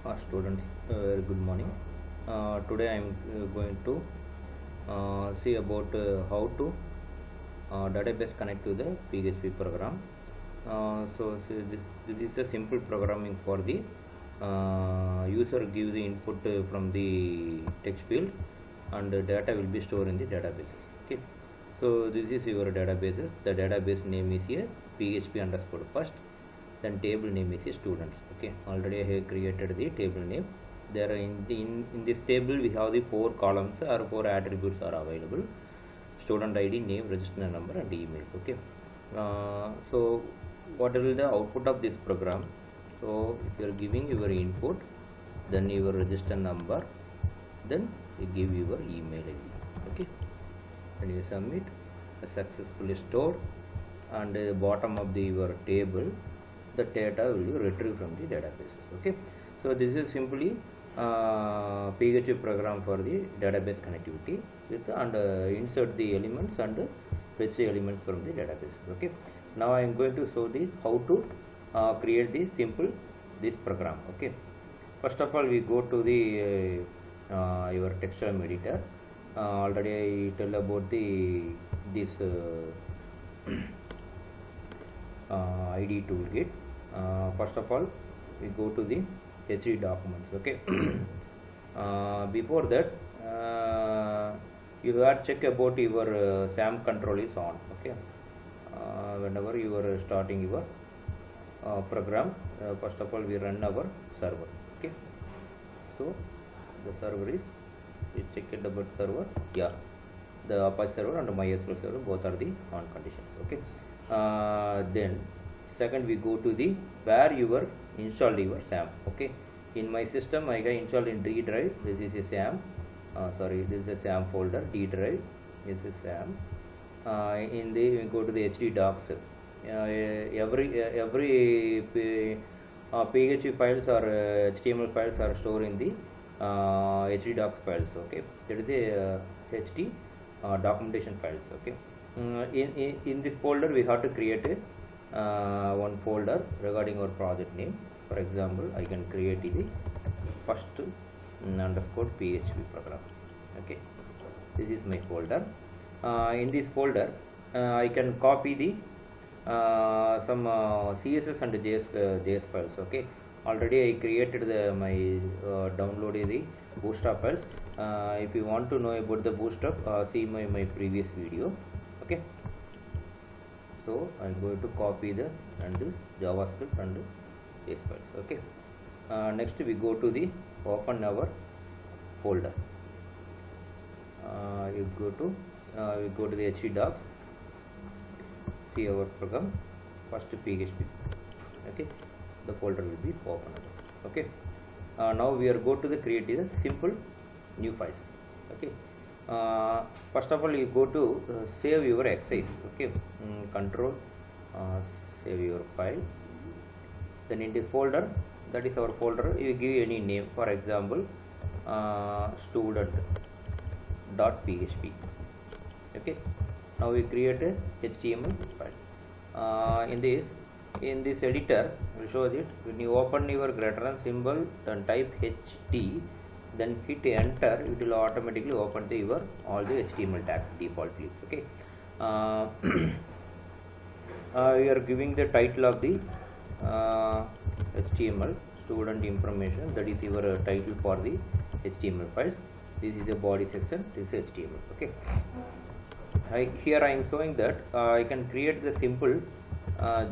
Students, good morning. Today I am going to see about how to database connect to the PHP program. This is a simple programming for the user gives the input from the text field, and the data will be stored in the database. Okay, so this is your databases. The database name is here PHP underscore first. Then table name is students. Okay, already I have created the table name. There in this table we have the 4 columns or 4 attributes are available: student ID, name, register number, and email. Okay, so what will the output of this program? So if you are giving your input, then your register number, then you give your email ID. Okay, and you submit, successfully stored, and the bottom of the your table, the data will be retrieved from the databases. Okay, so this is simply PHP program for the database connectivity with and insert the elements and fetch the elements from the database. Okay, now I am going to show the how to create the simple this program. Okay, first of all we go to the your textile editor. Already I tell about the this ID toolkit. First of all we go to the HD documents. Okay, before that you have to check about your SAM control is on. Okay, whenever you are starting your program, first of all we run our server. Okay, so the server is, we check it about server. Yeah, the Apache server and MySQL server both are the on conditions. Okay, then second we go to the where you are installed your SAM. Okay, in my system I got installed in D drive. This is a SAM. This is a SAM folder. D drive is a SAM. In the we go to the HD docs. Every PHP files or HTML files are stored in the HD docs files. Okay, that is the HD documentation files. Okay, in this folder we have to create a one folder regarding our project name. For example, I can create the first underscore PHP program. Okay, this is my folder. In this folder I can copy the some CSS and JS files. Okay, already I created my downloaded the Bootstrap files. If you want to know about the Bootstrap, see my previous video. Okay, so I am going to copy the JavaScript and JS files. Okay, next we go to the open our folder. We go to the HD docs. See our program, first PHP. Okay, the folder will be open. Okay, now we are go to the create the simple new files. Okay, first of all you go to save your exercise. Okay, control save your file. Then in this folder, that is our folder, you give any name. For example, student.php. Okay, now we create a HTML file. In this editor will show that when you open your greater than symbol, then type HT, then hit enter, it will automatically open your all the HTML tags defaultly. Okay, we are giving the title of the HTML student information, that is your title for the HTML files. This is a body section, this is HTML. Okay, here I am showing that I can create the simple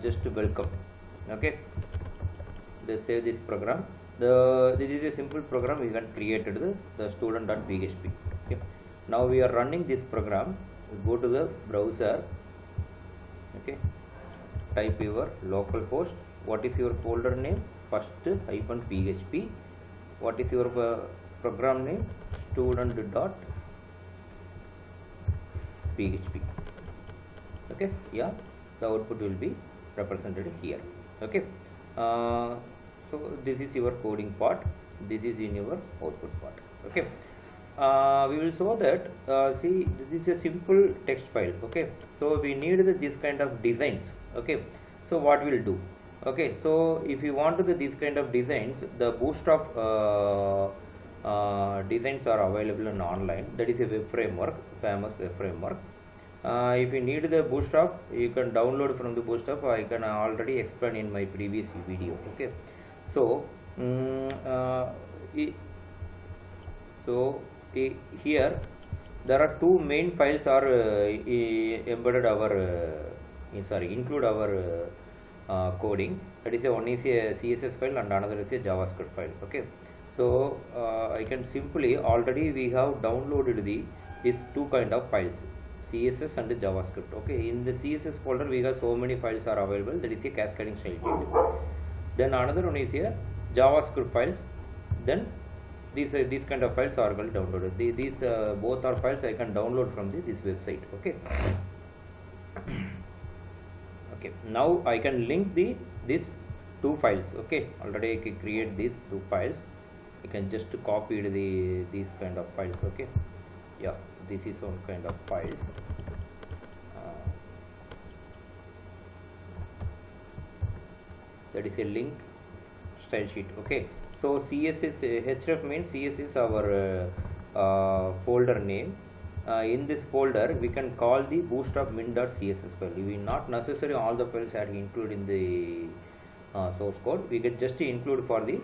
just welcome. Okay, they save this program. This is a simple program we can created the student.php. Okay, now we are running this program. We go to the browser. Okay, type your localhost. What is your folder name? First -php. What is your program name? Student.php. Okay, yeah, the output will be represented here. Okay, so this is your coding part, this is in your output part. Okay, we will show that see, this is a simple text file. Okay, so we need this kind of designs. Okay, so what we'll do, Okay, so if you want to do these kind of designs, the Bootstrap designs are available in online. That is a web framework, famous web framework. If you need the Bootstrap, you can download from the Bootstrap. I can already explain in my previous video. Okay, so here there are two main files are embedded include our coding. That is one is a CSS file and another is a JavaScript file. Okay, so I can simply already we have downloaded these two kind of files, CSS and JavaScript. Okay, in the CSS folder we have so many files are available. That is a cascading style sheet. Then another one is here JavaScript files. Then these kind of files are downloaded. These both are files I can download from this website. Okay. Okay, now I can link these two files. Okay, already I can create these two files. I can just copy these kind of files. Okay, yeah, this is one kind of files. That is a link style sheet. Okay, so CSS href means CSS is our folder name. In this folder we can call the bootstrap min.css file. We will not necessarily all the files are included in the source code. We can just include for the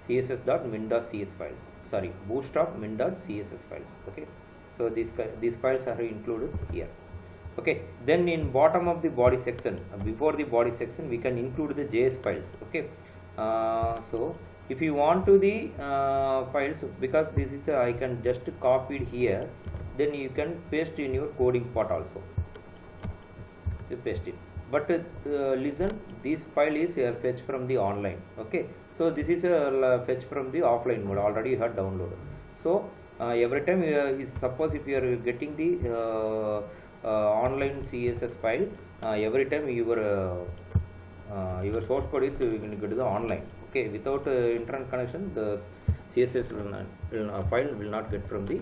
css.min.cs files, sorry, bootstrap min.css files. Okay, so these files are included here. Okay, then in bottom of the body section, before the body section we can include the JS files. Okay, so if you want to the files, because this is I can just copy it here, then you can paste in your coding part also. You paste it, but listen, this file is fetched from the online. Okay, so this is fetch from the offline mode, already you have downloaded. So every time suppose if you are getting the online CSS file, every time your source code is going to go to the online. Okay, without internet connection, the CSS file will not get from the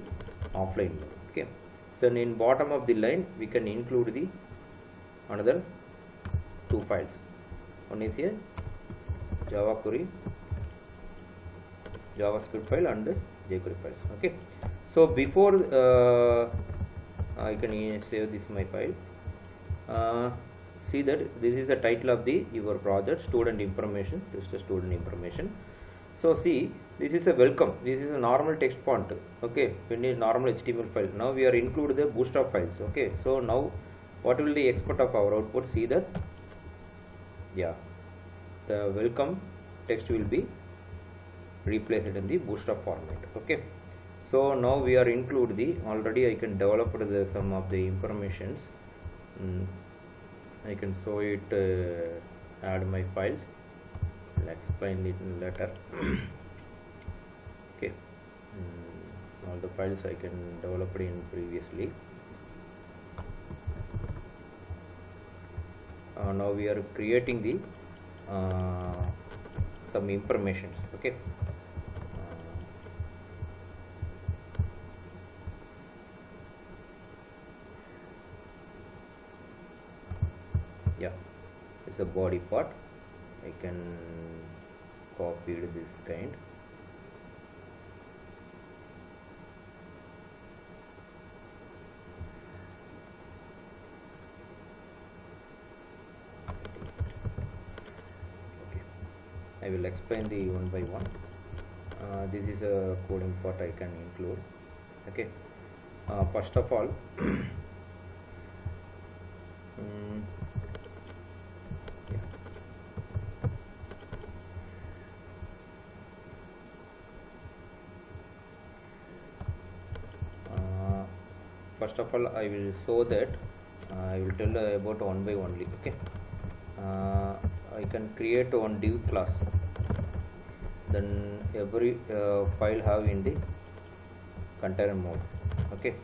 offline mode. Okay, so in bottom of the line we can include the another two files. One is a Java query, JavaScript file and jQuery files. Okay, so before I can save this my file. See that this is the title of your project, student information. This is the student information. So see, this is a welcome. This is a normal text font. Okay, when is normal HTML file. Now we are include the bootstrap files. Okay, so now what will the export of our output? See that, yeah, the welcome text will be replaced in the bootstrap format. Okay, so now we are include already I can develop some of the informations. I can show it, add my files. I'll explain it later. Okay, all the files I can develop it in previously. Now we are creating some informations. Okay, yeah, it's a body part. I can copy this kind. Okay, I will explain the one by one. This is a coding part I can include. Okay, first of all, first of all I will show that I will tell about one by only. Okay, I can create one div class, then every file have in the container mode. Okay,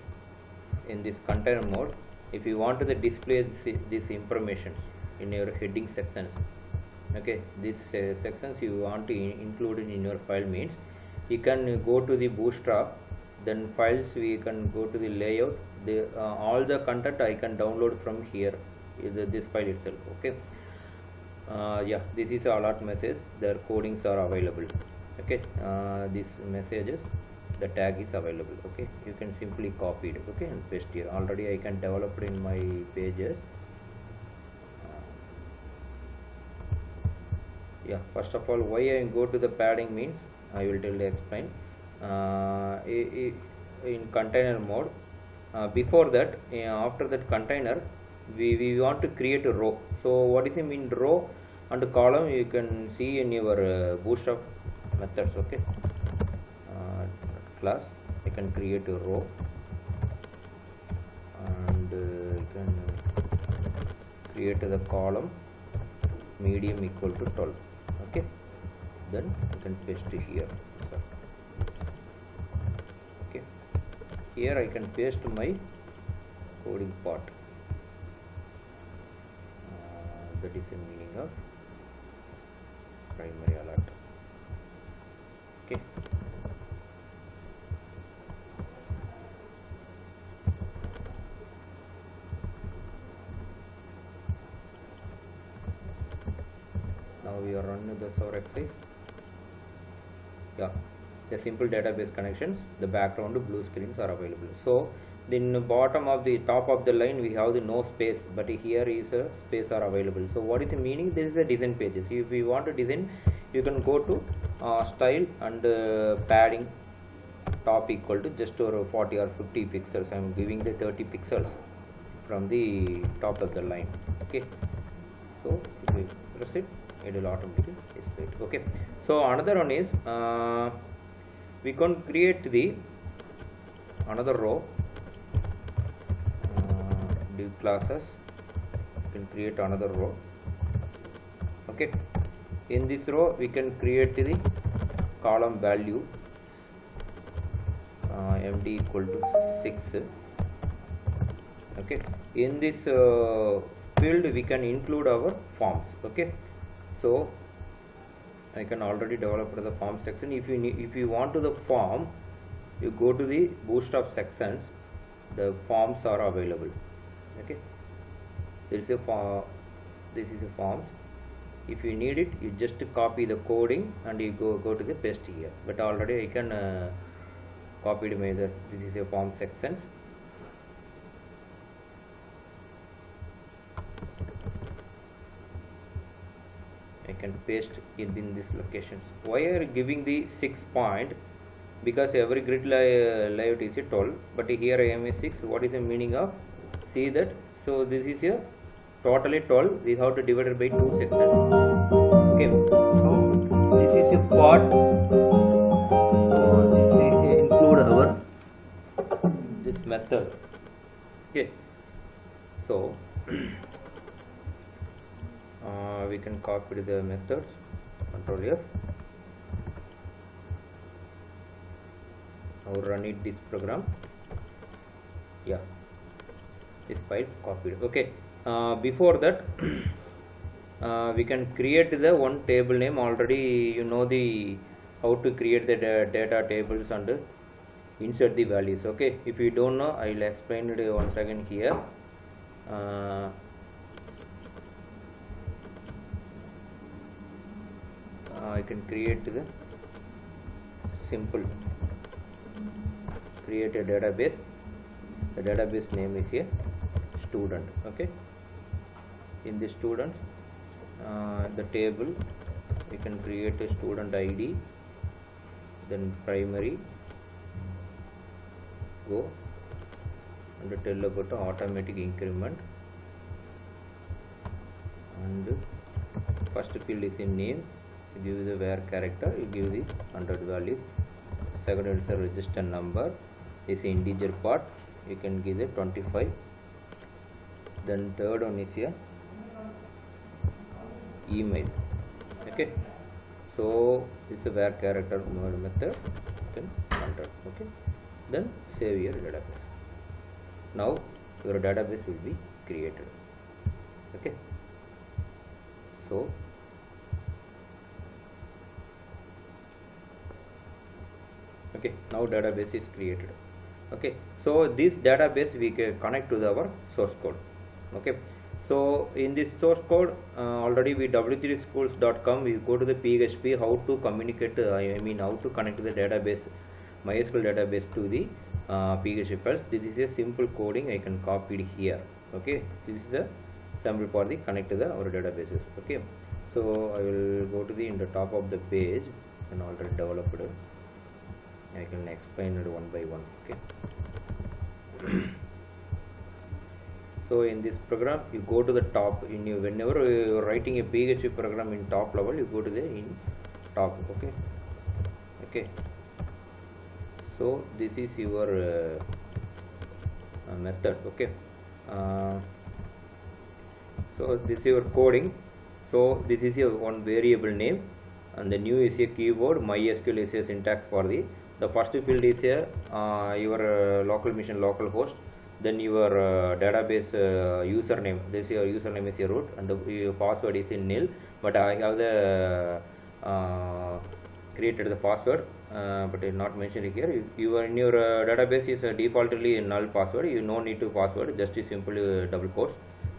in this container mode, if you want to display this information in your heading sections, okay, these sections you want to include in your file means you can go to the bootstrap, then files we can go to the layout, all the content I can download from here, this file itself. Okay, Yeah, this is alert message, their codings are available. Okay, these messages, the tag is available. Okay, you can simply copy it, okay, and paste here. Already I can develop it in my pages. Yeah, first of all, why I go to the padding means I will explain. In container mode, before that, after that container, we want to create a row. So what is it mean row and column? You can see in your Bootstrap methods. Okay, class I can create a row, and you can create the column medium equal to 12. Okay, then you can paste it here. Okay, here I can paste my coding part. That is the meaning of primary alert. Okay, now we are running the server exercise. Yeah, the simple database connections, the background blue screens are available. So in the bottom of the top of the line we have the no space, but here is a space are available. So what is the meaning? This is the design pages. If you want to design, you can go to style and padding top equal to just over 40 or 50 pixels. I am giving the 30 pixels from the top of the line. Okay, so if you press it, it will automatically display it. Okay, so another one is we can create the another row, div classes. You can create another row. Okay, in this row we can create the column value md equal to 6. Okay, in this field we can include our forms. Okay, so I can already develop the form section. If you want to the form, you go to the Bootstrap sections, the forms are available. Okay, this is a forms. If you need it, you just copy the coding and you go to the paste here. But already I can copy this is a form sections. I can paste it in this locations. Why are you giving the 6 point? Because every grid layout is a 12, but here I am a 6. What is the meaning of? See that? So this is a totally 12. We have to divide it by 2 sections. Okay, so this is a part. This will include our this method. Okay, so we can copy the methods. Control F. Now run it this program. Yeah, this file copied. Okay, before that we can create the one table name. Already you know the how to create the data tables and insert the values. Okay, if you don't know, I will explain it once again here. I can create the simple create a database. The database name is a student. Okay, in the student the table we can create a student ID, then primary, go and tell about the automatic increment, and first field is in name. You give the where character, you give the 100 values. Second is a register number, is the integer part, you can give the 25. Then third one is here email. Okay, so this is a where character method, then 100. Okay, then save your database. Now your database will be created. Okay, so okay, now database is created. Okay, so this database we can connect to our source code. Okay, So in this source code, already we w3schools.com, we go to the PHP, how to communicate, how to connect the database, MySQL database to the PHP files. This is a simple coding I can copy it here. Okay, this is the sample for the connect to our databases. Okay, so I will go to the in the top of the page and already developed. I can explain it one by one. Okay. So in this program, you go to the top. Whenever you are writing a PHP program in top level, you go to the in top. Okay. Okay. So this is your method. Okay. So this is your coding. So this is your one variable name, and the new is a keyword. MySQL is a syntax for the first field is your local machine localhost. Then your database username, this your username is your root, and your password is in nil, but I have the created the password, but I not mentioned here. You are in your database is defaultly null password, you no need to password, just a simple double quotes.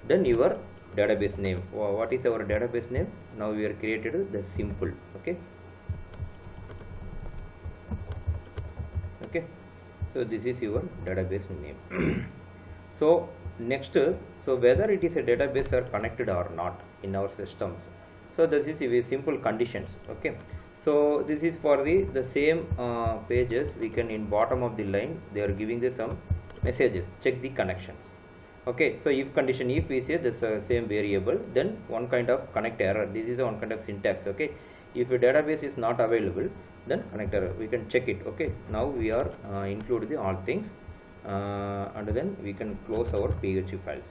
Then your database name, what is our database name? Now we are created the simple. Okay. Okay. So this is your database name. So next, so whether it is a database or connected or not in our systems. So this is a simple conditions. Okay. So this is for the same pages. We can in bottom of the line they are giving the some messages. Check the connections. Okay. So if condition if we say this same variable, then one kind of connect error. This is one kind of syntax. Okay. If a database is not available, then connect error, we can check it. Okay, now we are include the all things, and then we can close our PHP files.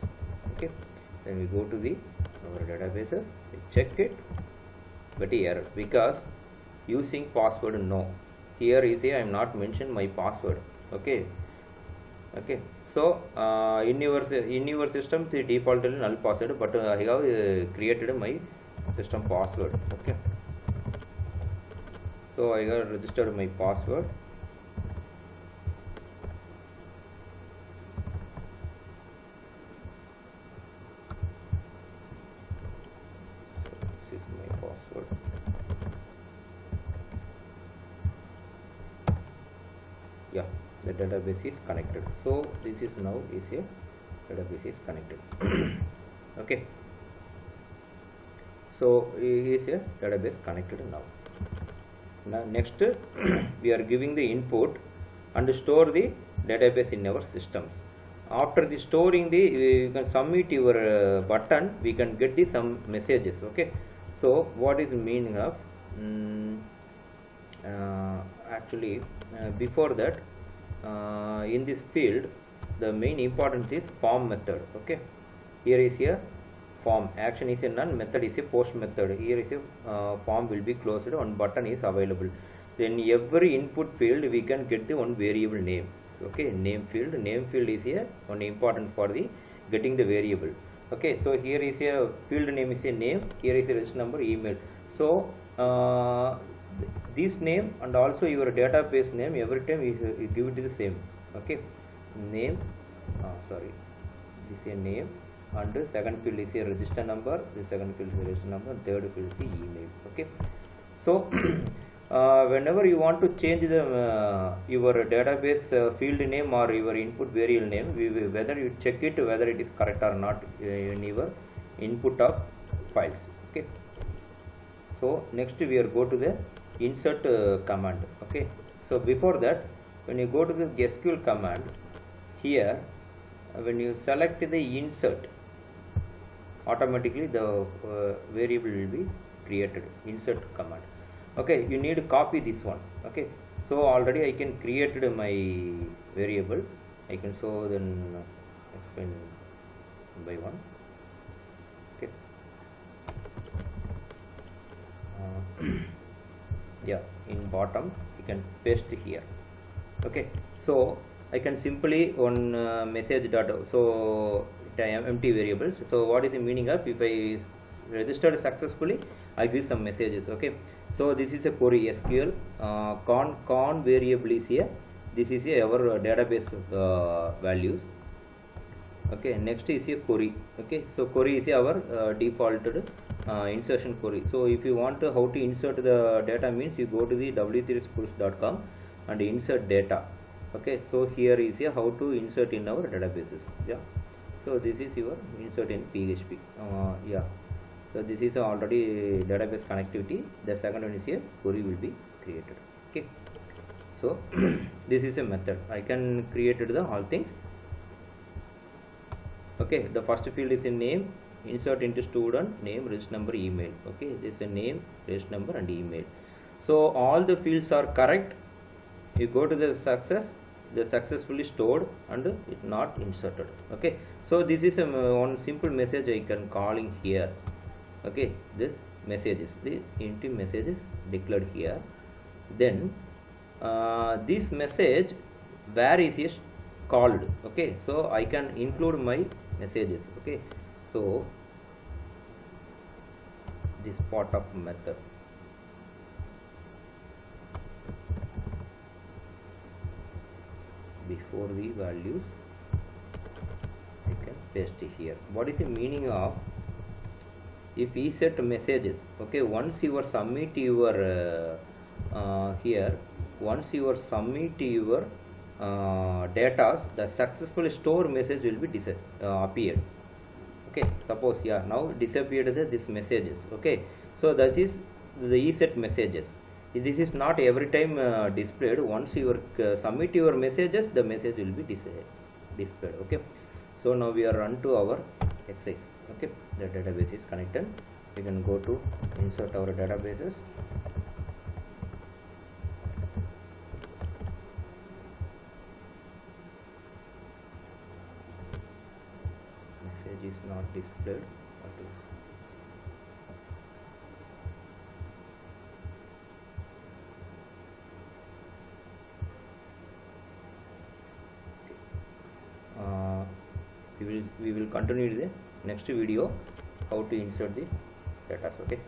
Okay, then we go to the our databases, we check it, but error because using password no. Here is I am not mentioned my password. Okay, okay. So in your system the default is null password, but I have created my system password. Okay. So I have registered my password. So this is my password. Yeah, the database is connected. So this is now is a database is connected. Okay. So is a database connected now. Now next we are giving the input and store the database in our systems. After the storing the you can submit your button, we can get the some messages. Okay, so what is the meaning of actually before that in this field the main importance is form method. Okay, here is a form, action is a none, method is a post method. Here is a form will be closed, one button is available. Then every input field we can get the one variable name. Okay, name field is here one important for the getting the variable. Okay, so here is a field name is a name, here is a register number, email. So this name and also your database name every time you give it the same. Okay, name, sorry, this is a name. And the second field is a register number, the second field is a register number, and third field is the email. Okay, so whenever you want to change the your database field name or your input variable name, whether you check it whether it is correct or not in your input of files. Okay, so next we are go to the insert command. Okay, so before that when you go to the SQL command, here when you select the insert, automatically the variable will be created, insert command. Okay, you need to copy this one. Okay, so already I can created my variable, I can show then explain one by one. Okay, yeah, in bottom you can paste here. Okay, so I can simply one message dot, so I am empty variables. So what is the meaning of if I registered successfully, I give some messages. Okay, so this is a query SQL con variable is here. This is our database values. Okay, next is a query. Okay, so query is our defaulted insertion query. So if you want to how to insert the data means you go to the w3schools.com and insert data. Okay, so here is a how to insert in our databases. Yeah, so this is your insert in PHP. Yeah, so this is already database connectivity. The second one is here query will be created. Okay, so this is a method. I can create the all things. Okay, the first field is in name, insert into student, name, register number, email. Okay, this is a name, register number and email. So all the fields are correct. You go to the successfully stored and it not inserted. Okay, so this is a one simple message I can calling here. Okay, this messages, the empty message is declared here. Then this message where is it called? Okay, so I can include my messages. Okay, so this part of method, before the values I can paste here. What is the meaning of if we set messages? Okay, once you submit your here, once you submit your data, the successful store message will be appeared. Okay, suppose now disappeared this messages. Okay, so that is the set messages. This is not every time displayed. Once you submit your messages, the message will be displayed. Okay, so now we are run to our exercise. Okay, the database is connected. We can go to insert our databases. Message is not displayed. We will continue the next video how to insert the data. Okay.